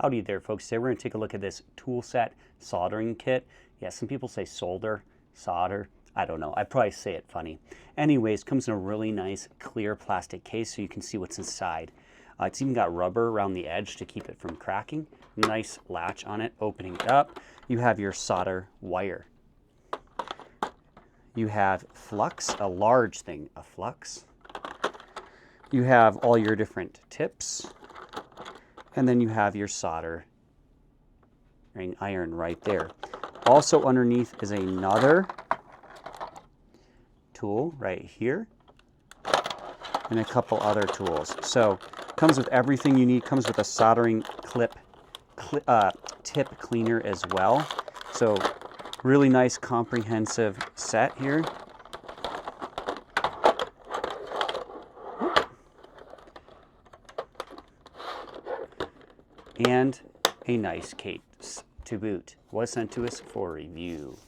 Howdy there, folks. Today we're going to take a look at this tool set soldering kit. Yeah, some people say solder, solder. I don't know. I probably say it funny. Anyways, comes in a really nice clear plastic case so you can see what's inside. It's even got rubber around the edge to keep it from cracking. Nice latch on it. Opening it up, you have your solder wire. You have flux, a large thing of flux. You have all your different tips. And then you have your soldering iron right there. Also underneath is another tool right here and a couple other tools. So comes with everything you need. Comes with a soldering tip cleaner as well. So really nice comprehensive set here. And a nice case to boot. Was sent to us for review.